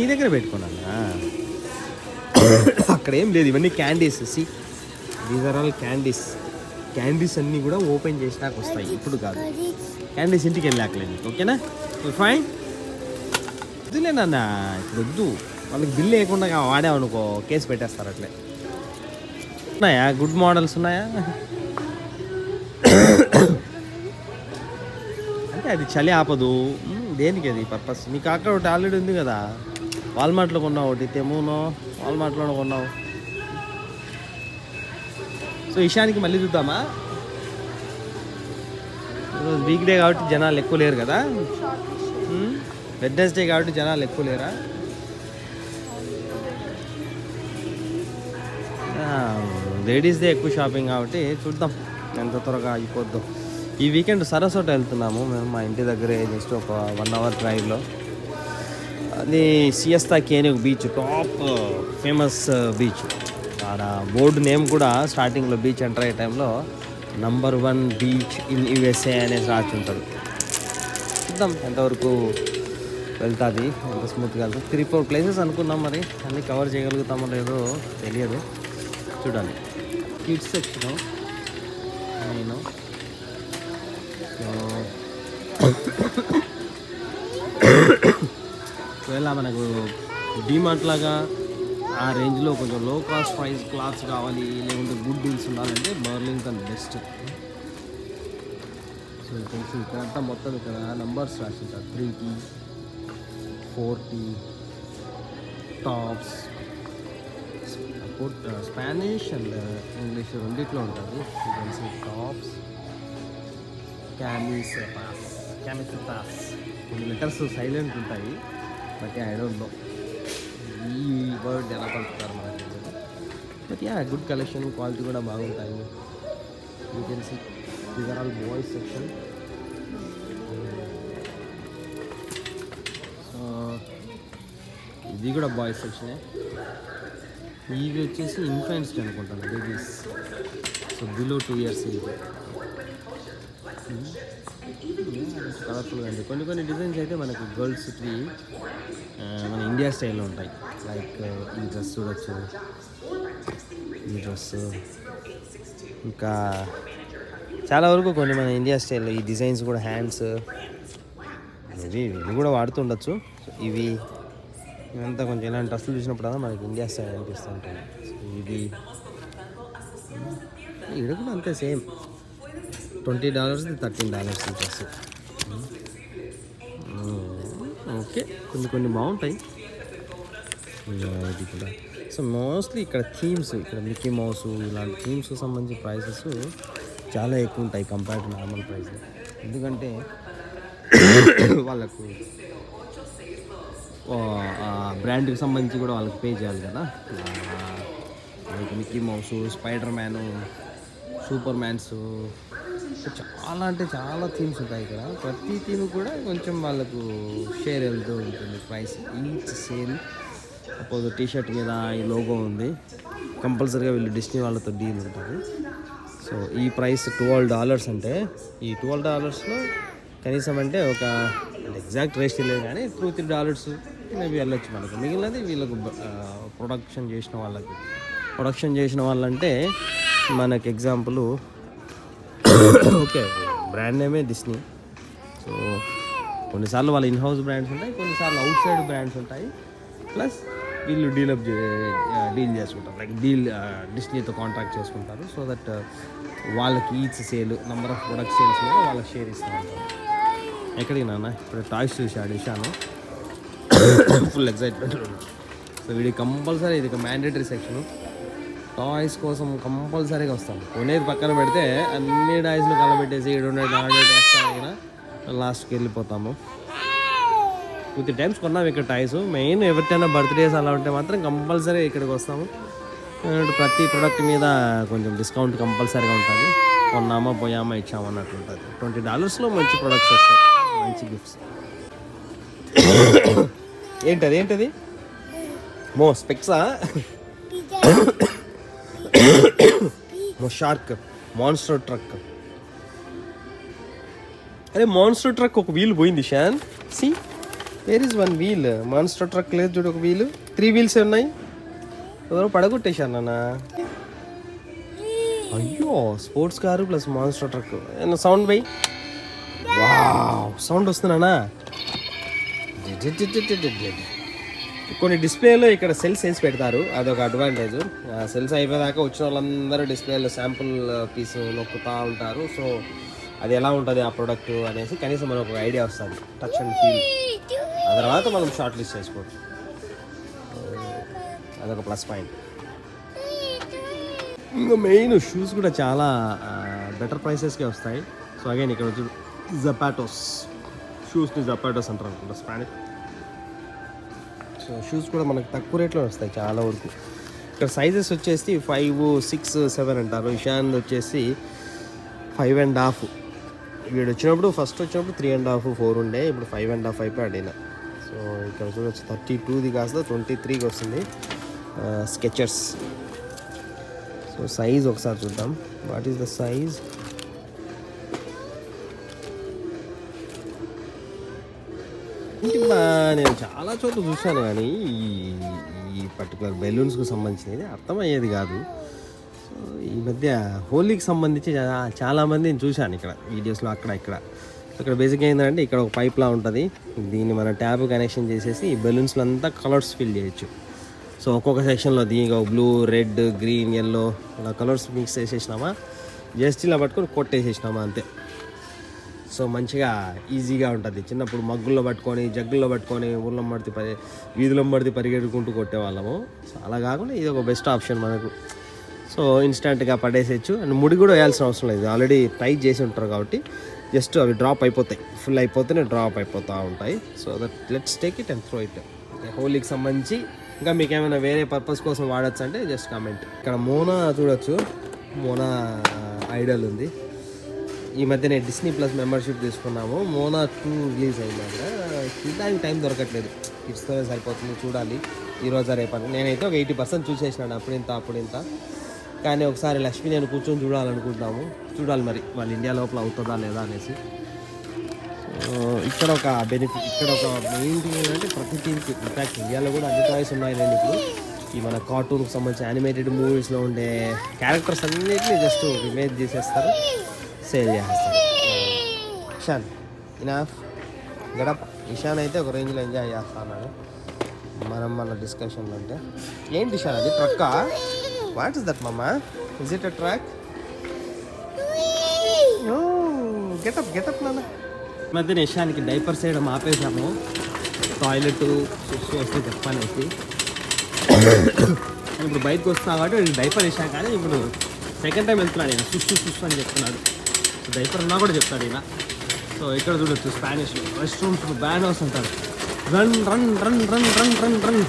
నీ దగ్గర పెట్టుకున్నానా? అక్కడ ఏం లేదు, ఇవన్నీ candies. See these are all candies. Candies అన్నీ కూడా ఓపెన్ చేసినాక వస్తాయి, ఇప్పుడు కాదు. క్యాండీస్ ఇంటికి వెళ్ళాకలేదు, ఓకేనా? ఫైన్. వద్దులే నాన్న, ఇప్పుడు వద్దు. వాళ్ళకి బిల్ లేకుండా వాడామనుకో కేసు పెట్టేస్తారు. అట్లే ఉన్నాయా గుడ్ మోడల్స్ ఉన్నాయా? అంటే అది చలి ఆపదు. దేనికి అది పర్పస్? నీకు అక్కడ ఒకటి ఆల్రెడీ ఉంది కదా, వాల్మార్ట్లో కొన్నావు ఒకటి, తెమూనో వాల్మార్ట్లో కొన్నావు. సో ఇషానికి మళ్ళీ చూద్దామా? ఈరోజు వీక్ డే కాబట్టి జనాలు ఎక్కువ లేరు కదా, వెడ్నెస్డే కాబట్టి జనాలు ఎక్కువ లేరా? లేడీస్దే ఎక్కువ షాపింగ్ కాబట్టి చూద్దాం ఎంత త్వరగా అయిపోద్దాం. ఈ వీకెండ్ సరస్వతి వెళ్తున్నాము మేము, మా ఇంటి దగ్గరే జస్ట్ ఒక 1 hour డ్రైవ్లో. అది సియస్తా కేనిక్ బీచ్, టాప్ ఫేమస్ బీచ్. ఆడ బోర్డు నేమ్ కూడా స్టార్టింగ్లో బీచ్ ఎంటర్ అయ్యే టైంలో నంబర్ 1 బీచ్ ఇన్ యుఎస్ఏ అనేసి రాసి ఉంటుంది. చూద్దాం ఎంతవరకు వెళ్తుంది, ఎంత స్మూత్గా వెళ్తుంది. 3-4 ప్లేసెస్ అనుకున్నాం, మరి అన్నీ కవర్ చేయగలుగుతామో లేదో తెలియదు, చూడాలి. కిడ్స్ సెక్షన్ నేను ఒకవేళ మనకు డీమార్ట్ లాగా ఆ రేంజ్లో కొంచెం లో కాస్ట్ ప్రైస్ క్లాత్స్ కావాలి, లేకుంటే గుడ్ డీల్స్ ఉండాలంటే బర్లింగ్టన్ బెస్ట్. సో తెలిసి ఇక్కడంతా మొత్తం ఇక్కడ నంబర్స్ రాసింటారు, 3T 4T tops. Spanish and English రెండిట్లో ఉంటుంది. తెలిసి టాప్స్, క్యామిసెటాస్. కొన్ని లెటర్స్ సైలెంట్ ఉంటాయి, బట్ ఐ డోంట్ నో ఈ వర్డ్ ఎలా కలుపుతారు మనకి. But ya good collection, quality కూడా బాగుంటాయి. You can see these are all boys section. So ఇది కూడా బాయ్స్ సెక్షనే. ఇవి వచ్చేసి ఇన్ఫాంట్స్ అనుకుంటాను, బేబీస్. సో బిలో 2 years ఇది. కలర్ఫుల్గా అండి. కొన్ని డిజైన్స్ అయితే మనకి గర్ల్స్కి మన ఇండియా స్టైల్లో ఉంటాయి. లైక్ ఈ డ్రెస్ చూడొచ్చు, ఈ డ్రెస్, ఇంకా చాలా వరకు కొన్ని మన ఇండియా స్టైల్లో ఈ డిజైన్స్ కూడా, హ్యాండ్స్ ఇవి కూడా వాడుతుండొచ్చు. ఇవి ఇవంతా కొంచెం ఇలాంటి డ్రెస్సులు చూసినప్పుడు మనకి ఇండియా స్టైల్ అనిపిస్తూ ఉంటుంది. సో ఇది ఇక్కడ కూడా అంతే సేమ్, $20 $13 ఈ డ్రెస్. ఓకే, కొన్ని బాగుంటాయి ఇది కూడా. సో మోస్ట్లీ ఇక్కడ థీమ్స్, ఇక్కడ మిక్కీ మౌస్ ఇలాంటి థీమ్స్కి సంబంధించిన ప్రైసెస్ చాలా ఎక్కువ ఉంటాయి కంపేర్ టు నార్మల్ ప్రైస్. ఎందుకంటే వాళ్ళకు బ్రాండ్కి సంబంధించి కూడా వాళ్ళకి పే చేయాలి కదా. Like Mickey Mouse, spider man, super mans, చాలా అంటే చాలా థీమ్స్ ఉంటాయి ఇక్కడ. ప్రతి థీమ్ కూడా కొంచెం వాళ్ళకు షేర్ వెళ్తూ ఉంటుంది price. Each sale suppose T-shirt మీద ఈ లోగో ఉంది, కంపల్సరీగా వీళ్ళు డిస్నీ వాళ్ళతో డీల్ ఉంటుంది. సో ఈ ప్రైస్ $12 అంటే, ఈ $12లో కనీసం అంటే ఒక ఎగ్జాక్ట్ రేట్ తెలియదు కానీ $2-3 మేబీ వెళ్ళొచ్చు మనకు. మిగిలినది వీళ్ళకు ప్రొడక్షన్ చేసిన వాళ్ళంటే మనకు ఎగ్జాంపుల్ ఓకే బ్రాండ్ నేమే డిస్నీ. సో కొన్నిసార్లు వాళ్ళ ఇన్హౌస్ బ్రాండ్స్ ఉంటాయి, కొన్నిసార్లు అవుట్ సైడ్ బ్రాండ్స్ ఉంటాయి. ప్లస్ వీళ్ళు డీల్ చేసుకుంటారు, లైక్ డిస్నీతో కాంట్రాక్ట్ చేసుకుంటారు. సో దట్ వాళ్ళకి each sale number of product sales మీద వాళ్ళకి షేర్ ఇస్తూ ఉంటారు. ఎక్కడికి నాన్న ఇప్పుడు టాయ్స్ చూశాను, ఫుల్ ఎక్సైట్మెంట్. సో వీడికి కంపల్సరీ ఇది ఒక మ్యాండేటరీ సెక్షను. టాయ్స్ కోసం కంపల్సరీగా వస్తాను. కొనేది పక్కన పెడితే అన్ని టాయ్స్లు కలబెట్టేసి 700 వేస్తాను కదా, లాస్ట్కి వెళ్ళిపోతాము. 2-3 times కొన్నాము ఇక్కడ టాయ్స్. మెయిన్ ఎవరికైనా బర్త్డేస్ అలా ఉంటే మాత్రం కంపల్సరీ ఇక్కడికి వస్తాము. ప్రతి ప్రోడక్ట్ మీద కొంచెం డిస్కౌంట్ కంపల్సరీగా ఉంటుంది. కొన్నామా పోయామా ఇచ్చామా అన్నట్టు ఉంటుంది. $20లో మంచి ప్రొడక్ట్స్ వస్తాయి, మంచి గిఫ్ట్స్. ఏంటది స్పెక్సా? Shark monster truck. అరే మాన్స్టర్ ట్రక్ ఒక వీల్ పోయింది Shaan. See where is one wheel monster truck లేదు చూడు, ఒక వీల్ 3 వీల్స్ ఉన్నాయి. ఎవరో పడగొట్టేశారు నాన్న. అయ్యో sports car plus monster truck. Sound by sound వస్తున్నానా. కొన్ని డిస్ప్లేలో ఇక్కడ సెల్స్ వేసి పెడతారు, అదొక అడ్వాంటేజ్. సెల్స్ అయిపోయేదాకా వచ్చిన వాళ్ళందరూ డిస్ప్లేలో శాంపుల్ పీస్ నొక్కుతూ ఉంటారు. సో అది ఎలా ఉంటుంది ఆ ప్రోడక్ట్ అనేసి కనీసం మనకు ఒక ఐడియా వస్తుంది, టచ్ అండ్ ఫీల్. ఆ తర్వాత మనం షార్ట్ లిస్ట్ చేసుకోవచ్చు, అదొక ప్లస్ పాయింట్. ఇంకా మెయిన్ షూస్ కూడా చాలా బెటర్ ప్రైసెస్కే వస్తాయి. సో అగైన్ ఇక్కడ వచ్చి జపాటోస్, షూస్ని జపాటోస్ అంటారు అనుకుంటా స్పానిష్. సో షూస్ కూడా మనకు తక్కువ రేట్లో వస్తాయి చాలా వరకు. ఇక్కడ సైజెస్ వచ్చేసి 5, 6, 7 అంటారు. ఇషాన్ వచ్చేసి 5.5. వీడు వచ్చినప్పుడు ఫస్ట్ వచ్చినప్పుడు 3.5, 4 ఉండే, ఇప్పుడు 5.5 అయిపోయాడు ఈయన. సో ఇక్కడ చూడొచ్చు 32ది కాస్త 23కి వస్తుంది స్కెచర్స్. సో సైజ్ ఒకసారి చూద్దాం, వాట్ ఈస్ ద సైజ్. నేను చాలా చోట్ల చూశాను కానీ ఈ పర్టికులర్ బెలూన్స్కి సంబంధించినది అర్థమయ్యేది కాదు. సో ఈ మధ్య హోలీకి సంబంధించి చాలామందిని చూశాను ఇక్కడ వీడియోస్లో అక్కడ ఇక్కడ. ఇక్కడ బేసిక్గా ఏంటంటే ఇక్కడ ఒక పైప్లా ఉంటుంది, దీన్ని మన ట్యాబ్ కనెక్షన్ చేసేసి ఈ బెలూన్స్లో అంతా కలర్స్ ఫిల్ చేయొచ్చు. సో ఒక్కొక్క సెక్షన్లో దీనికి బ్లూ, రెడ్, గ్రీన్, ఎల్లో ఇలా కలర్స్ మిక్స్ చేసేసినామా, జస్ట్ ఇలా పట్టుకొని కొట్టేసేసినామా అంతే. సో మంచిగా ఈజీగా ఉంటుంది. చిన్నప్పుడు మగ్గుల్లో పట్టుకొని జగ్గుల్లో పట్టుకొని ఊళ్ళో మడితే వీధిలో మడితే పరిగెడుకుంటూ కొట్టేవాళ్ళము. సో అలా కాకుండా ఇది ఒక బెస్ట్ ఆప్షన్ మనకు. సో ఇన్స్టెంట్గా పడేసేయచ్చు. అండ్ ముడి కూడా వేయాల్సిన అవసరం లేదు, ఆల్రెడీ టైట్ చేసి ఉంటారు కాబట్టి జస్ట్ అవి డ్రాప్ అయిపోతాయి, ఫుల్ అయిపోతేనే డ్రాప్ అయిపోతూ ఉంటాయి. So that let's take it and throw it. హోలీకి సంబంధించి ఇంకా మీకు ఏమైనా వేరే పర్పస్ కోసం వాడచ్చు అంటే జస్ట్ కామెంట్. ఇక్కడ మోనా చూడొచ్చు, మోనా ఐడల్ ఉంది. ఈ మధ్య నేను డిస్నీ ప్లస్ మెంబర్షిప్ తీసుకున్నాము. మోనా 2 రిలీజ్ అయిందంట, చూడడానికి టైం దొరకట్లేదు, కిడ్స్తోనే సరిపోతుంది. చూడాలి ఈరోజు రేపటి. నేనైతే ఒక 80% చూసేసినాను, అప్పుడింత. కానీ ఒకసారి లక్ష్మి నేను కూర్చొని చూడాలనుకుంటున్నాము, చూడాలి మరి వాళ్ళు ఇండియా లోపల అవుతుందా లేదా అనేసి. ఇక్కడ ఒక బెనిఫిట్, ఇక్కడ ఒక మెయిన్ థింగ్ ఏంటంటే ప్రతి టీంకి, ఇన్ఫాక్ట్ ఇండియాలో కూడా అన్ని టాయ్స్ ఉన్నాయి నేను ఇప్పుడు. ఈ మన కార్టూన్కి సంబంధించి యానిమేటెడ్ మూవీస్లో ఉండే క్యారెక్టర్స్ అన్నిటిని జస్ట్ ఇమేజ్ చేసేస్తారు, సేల్ చేసేస్తారు. ఇషాన్ ఇనాఫ్ గడప్. ఇషాన్ అయితే ఒక రేంజ్లో ఎంజాయ్ చేస్తున్నాడు. మన డిస్కషన్లో అంటే ఏంటి ఇషాన్ అది ట్రక్కా? వాట్ ఇస్ దట్ మమ్మా? Is it a truck? Getup నాన్న. మధ్య ఇషాన్కి డైపర్స్ వేయడం ఆపేసాము, టాయిలెట్ సుస్సు వస్తే చెప్పనేసి. ఇప్పుడు బయటకు వస్తున్నా కాబట్టి డైపర్ వేసాను, కానీ ఇప్పుడు సెకండ్ టైం వెళ్తున్నాడు ఈయన, సుస్సు అని చెప్తున్నాడు. డైపర్ ఉన్నా కూడా చెప్తాడు ఈయన. సో ఇక్కడ చూడొచ్చు స్పానిష్ రెస్ట్ రూమ్స్ బ్యాన్ హౌస్ అంటారు. Run run run run run run run.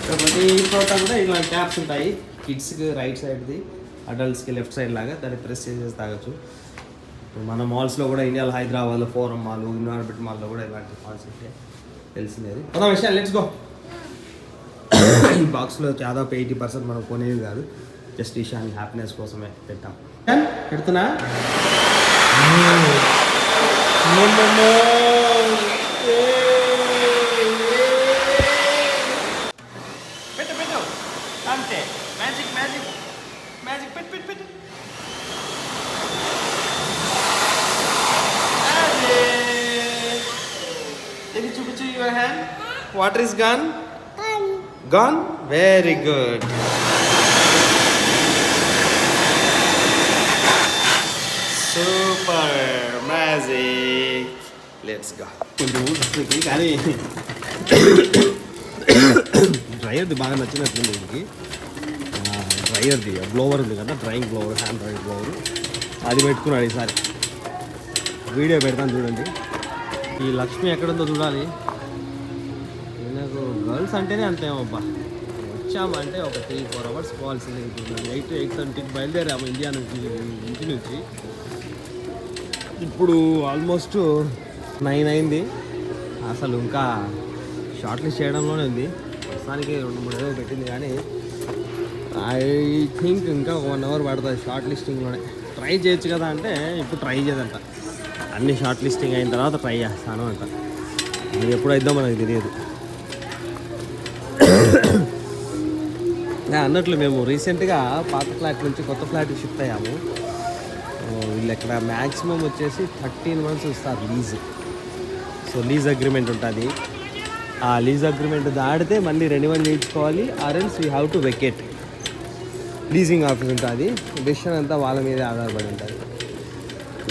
ప్రతి చోట కూడా ఇలాంటి ట్యాప్స్ ఉంటాయి. కిడ్స్కి రైట్ సైడ్ది, అడల్ట్స్కి లెఫ్ట్ సైడ్ లాగా, దాన్ని ప్రెస్ చేసేసి తాగొచ్చు. మన మాల్స్లో కూడా ఇండియాలో హైదరాబాద్లో ఫోరం మాల్, ఇన్వార్బిట్ మాల్లో కూడా ఇలాంటి మాల్స్ ఉంటాయి, తెలిసినది. కొత్త విషయాలు లెట్స్ గో. ఈ బాక్స్లో దాదాపు 80% మనం కొనేవి కాదు, జస్ట్ ఇషాన్ హ్యాపీనెస్ కోసమే పెట్టాం. పెడుతున్నా పెట్టు అంతే. మ్యాజిక్ మ్యాజిక్ మ్యాజిక్ పెట్టు. ఇది చూపించు your hand. Water is gone. Gone? Very good. Super magic. Let's go. కానీ డ్రైయర్ది బాగా నచ్చినట్టుంది వీడికి. డ్రైయర్ది బ్లోవర్ ఉంది కదా, drying blower, hand drying blower, అది పెట్టుకున్నాడు ఈసారి. వీడియో పెడతాను చూడండి. ఈ లక్ష్మి ఎక్కడుందో చూడాలి. నాకు గర్ల్స్ అంటేనే అంతేమబ్బా, వచ్చామంటే ఒక 3-4 అవర్స్ పోవాల్సిందే. ఇప్పుడు 8:30కి బయలుదేరాము ఇండియా నుంచి, ఇంటి నుంచి. ఇప్పుడు ఆల్మోస్ట్ 9 అయింది. అసలు ఇంకా షార్ట్ లిస్ట్ చేయడంలోనే ఉంది. ప్రస్తుతానికి 2-3 ఏదో పెట్టింది, కానీ ఐ థింక్ ఇంకా 1 అవర్ పడుతుంది షార్ట్ లిస్టింగ్లోనే. ట్రై చేయొచ్చు కదా అంటే ఇప్పుడు ట్రై చేయదంట. అన్ని షార్ట్ లిస్టింగ్ అయిన తర్వాత ట్రై చేస్తాను అంట. ఇది ఎప్పుడైద్దో మనకు తెలియదు. అన్నట్లు మేము రీసెంట్గా పాత ఫ్లాట్ నుంచి కొత్త ఫ్లాట్కి షిఫ్ట్ అయ్యాము. వీళ్ళు ఎక్కడ మ్యాక్సిమం వచ్చేసి 13 months ఇస్తారు లీజ్. సో లీజ్ అగ్రిమెంట్ ఉంటుంది. ఆ లీజ్ అగ్రిమెంట్ దాడితే మళ్ళీ రెన్యువల్ చేయించుకోవాలి. ఆర్ఎల్స్ we have to vacate. Leasing office ఉంటుంది. డెసిషన్ అంతా వాళ్ళ మీదే ఆధారపడి ఉంటుంది.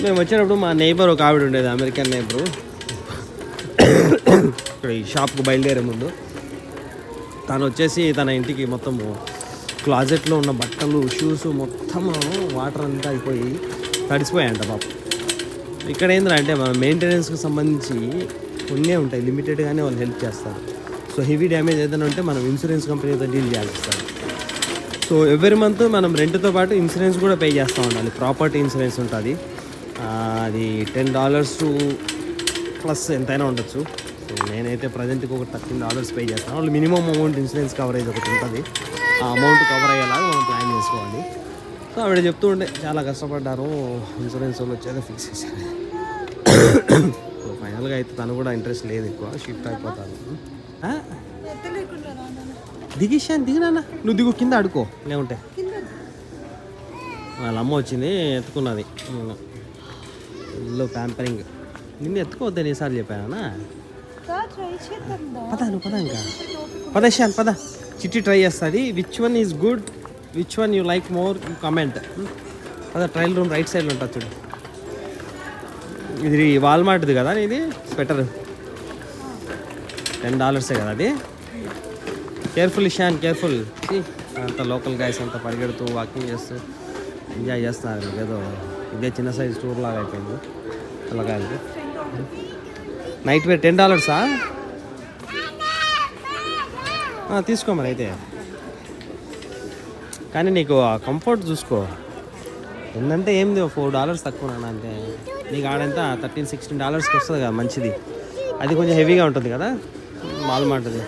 మేము వచ్చేటప్పుడు మా నైబర్ ఒక ఆవిడ ఉండేది, అమెరికన్ నైబరు. ఇక్కడ ఈ షాప్కు బయలుదేరే ముందు తను వచ్చేసి తన ఇంటికి మొత్తము క్లాజెట్లో ఉన్న బట్టలు, షూస్ మొత్తం వాటర్ అంతా అయిపోయి తడిసిపోయాయంట పాపం. ఇక్కడ ఏంటంటే అంటే మన మెయింటెనెన్స్కి సంబంధించి కొన్ని ఉంటాయి, లిమిటెడ్గానే వాళ్ళు హెల్ప్ చేస్తారు. సో హెవీ డ్యామేజ్ ఏదైనా ఉంటే మనం ఇన్సూరెన్స్ కంపెనీతో డీల్ చేయాల్సి వస్తుంది. సో ఎవ్రీ మంత్ మనం రెంట్తో పాటు ఇన్సూరెన్స్ కూడా పే చేస్తూ ఉండాలి. ప్రాపర్టీ ఇన్సూరెన్స్ ఉంటుంది. అది $10 ప్లస్ ఎంతైనా ఉండొచ్చు. సో నేనైతే ప్రజెంట్కి ఒక $13 పే చేస్తాను. వాళ్ళు మినిమం అమౌంట్ ఇన్సూరెన్స్ కవరేజ్ ఒకటి ఉంటుంది. ఆ అమౌంట్ కవర్ అయ్యేలాగా మనం ప్లాన్ చేసుకోవాలి. సో ఆవిడ చెప్తూ ఉండే చాలా కష్టపడ్డారు, ఇన్సూరెన్స్ వాళ్ళు వచ్చేదో ఫిక్స్ చేశారు. సో ఫైనల్గా అయితే తను కూడా ఇంట్రెస్ట్ లేదు, ఎక్కువ షిఫ్ట్ అయిపోతాను. దిగిషాను దిగినా, నువ్వు దిగు, కింద ఆడుకో లేకుంటే. వాళ్ళ అమ్మ వచ్చింది, ఎత్తుకున్నది. ఇల్లు ప్యాంపరింగ్. నిన్ను ఎత్తుకోవద్దని ఈసారి చెప్పానా? పద నువ్వు పద, ఇంకా పద షాన్ పద. చిట్టి ట్రై చేస్తుంది. Which one is good, which one you like more, you comment. అదే ట్రయల్ రూమ్ రైట్ సైడ్లో ఉంటుంది చూడు. ఇది వాల్మార్ట్ది కదా ఇది స్వెటర్, $10 కదా అది. Careful Ishan, careful. అంత లోకల్ గైస్ అంతా పరిగెడుతూ వాకింగ్ చేస్తూ ఎంజాయ్ చేస్తున్నారు. ఏదో ఇదే చిన్న సైజ్ టూర్ లాగా అయిపోయింది పిల్లకాయలకి. Night wear $10. తీసుకో మరి అయితే. కానీ నీకు కంఫర్ట్ చూసుకో. ఏంటంటే ఏంది $4 తక్కువ అంటే నీకు ఆడంతా $13-16కి వస్తుంది కదా మంచిది. అది కొంచెం హెవీగా ఉంటుంది కదా వాల్మార్ట్ది.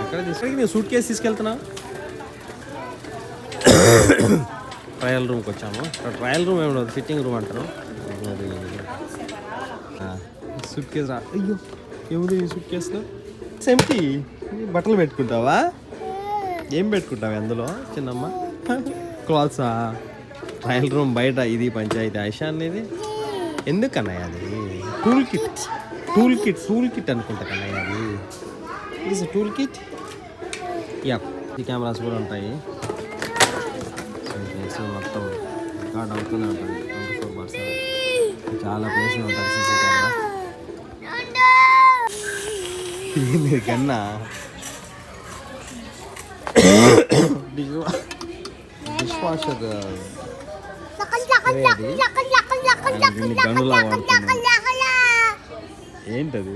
అక్కడ తీసుకొని నేను సూట్ కేసు తీసుకెళ్తున్నావు. ట్రయల్ రూమ్కి వచ్చాము. ట్రయల్ రూమ్ ఏమి ఫిట్టింగ్ రూమ్ అంటారు. సూట్ కేసు రా. అయ్యో ఏముంది ఈ సూట్ కేసులో? సెంటీ బట్టలు పెట్టుకుంటావా? ఏం పెట్టుకుంటావు అందులో చిన్నమ్మ? క్లాత్సా? ట్రయల్ రూమ్ బయట ఇది పంచాయతీ ఐషాన్ ఇది ఎందుకన్నాయి? అది టూల్ కిట్ అనుకుంటా కన్నాయి. అది ఇది టూల్ కిట్. యా, ఈ కెమెరాస్ కూడా ఉంటాయి. మొత్తం రికార్డ్ అవుతూనే ఉంటుంది 24/7. చాలా ప్లేస్లో ఉంటుంది సీసీ కెమెరా. కన్నా డిష్ వాషర్ గనులా వాడుతున్నాను. ఏంటది?